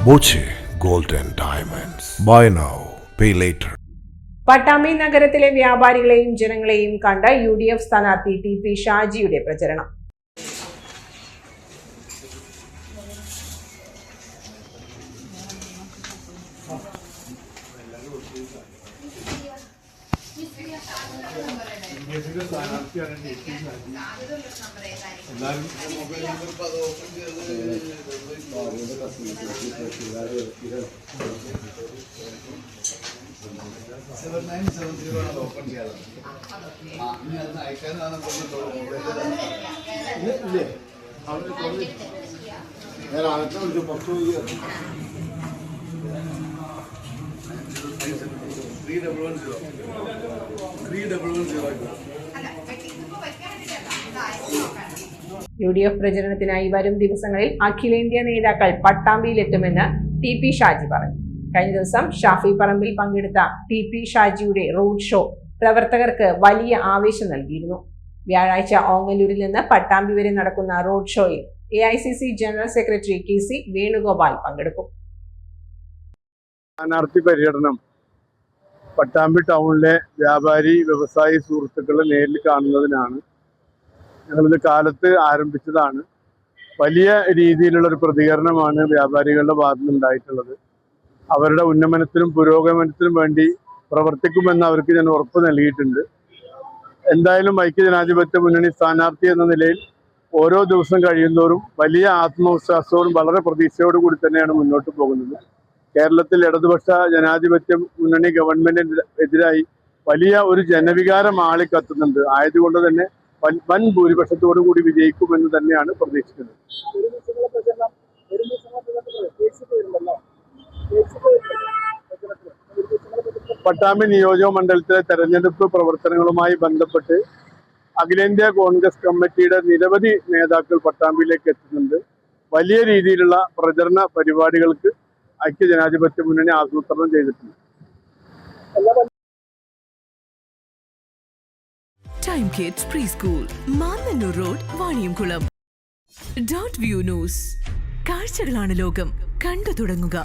Boche gold and diamonds. Buy now pay later. Pattambi നഗരത്തിലെ വ്യാപാരികളെയും ജനങ്ങളെയും കണ്ട UDF സ്ഥാനാർത്ഥി TP ഷാജിയുടെ പ്രചരണം. UDF പ്രചരണത്തിനായി വരും ദിവസങ്ങളിൽ അഖിലേന്ത്യാ നേതാക്കൾ പട്ടാമ്പിയിലെത്തുമെന്ന് TP ഷാജി പറഞ്ഞു. കഴിഞ്ഞ ദിവസം ഷാഫി പറമ്പിൽ പങ്കെടുത്ത TP ഷാജിയുടെ റോഡ് ഷോ പ്രവർത്തകർക്ക് വലിയ ആവേശം നൽകിയിരുന്നു. വ്യാഴാഴ്ച ഓങ്ങല്ലൂരിൽ നിന്ന് പട്ടാമ്പി വരെ നടക്കുന്ന റോഡ് ഷോയിൽ AICC general secretary KC Venugopal പങ്കെടുക്കും. സ്ഥാനാർത്ഥി പര്യടനം പട്ടാമ്പി ടൗണിലെ വ്യാപാരി വ്യവസായി സുഹൃത്തുക്കളെ നേരിൽ കാണുന്നതിനാണ്. ഞങ്ങളിത് കാലത്ത് ആരംഭിച്ചതാണ്. വലിയ രീതിയിലുള്ള ഒരു പ്രതികരണമാണ് വ്യാപാരികളുടെ ഭാഗത്തുനിന്ന് ഉണ്ടായിട്ടുള്ളത്. അവരുടെ ഉന്നമനത്തിനും പുരോഗമനത്തിനും വേണ്ടി പ്രവർത്തിക്കുമെന്ന് അവർക്ക് ഞാൻ ഉറപ്പ് നൽകിയിട്ടുണ്ട്. എന്തായാലും ഐക്യജനാധിപത്യ മുന്നണി സ്ഥാനാർത്ഥി എന്ന നിലയിൽ ഓരോ ദിവസം കഴിയുന്നതോറും വലിയ ആത്മവിശ്വാസത്തോടും വളരെ പ്രതീക്ഷയോടും കൂടി തന്നെയാണ് മുന്നോട്ട് പോകുന്നത്. കേരളത്തിൽ ഇടതുപക്ഷ ജനാധിപത്യ മുന്നണി ഗവൺമെന്റിനെതിരായി വലിയ ഒരു ജനവികാരം ആളിക്കത്തുന്നുണ്ട്. ആയതുകൊണ്ട് തന്നെ വൻ ഭൂരിപക്ഷത്തോടു കൂടി വിജയിക്കുമെന്ന് തന്നെയാണ് പ്രതീക്ഷിക്കുന്നത്. പട്ടാമ്പി നിയോജക മണ്ഡലത്തിലെ തെരഞ്ഞെടുപ്പ് പ്രവർത്തനങ്ങളുമായി ബന്ധപ്പെട്ട് അഖിലേന്ത്യാ കോൺഗ്രസ് കമ്മിറ്റിയുടെ നിരവധി നേതാക്കൾ പട്ടാമ്പിയിലേക്ക് എത്തുന്നുണ്ട്. വലിയ രീതിയിലുള്ള പ്രചരണ പരിപാടികൾക്ക് ഐക്യജനാധിപത്യ മുന്നണി ആസൂത്രണം ചെയ്തിട്ടുണ്ട്. Time Kids Preschool, Mannannur road, Vaniyamkulam. .view news. കാഴ്ചകളാണ് ലോകം, കണ്ടു തുടങ്ങുക.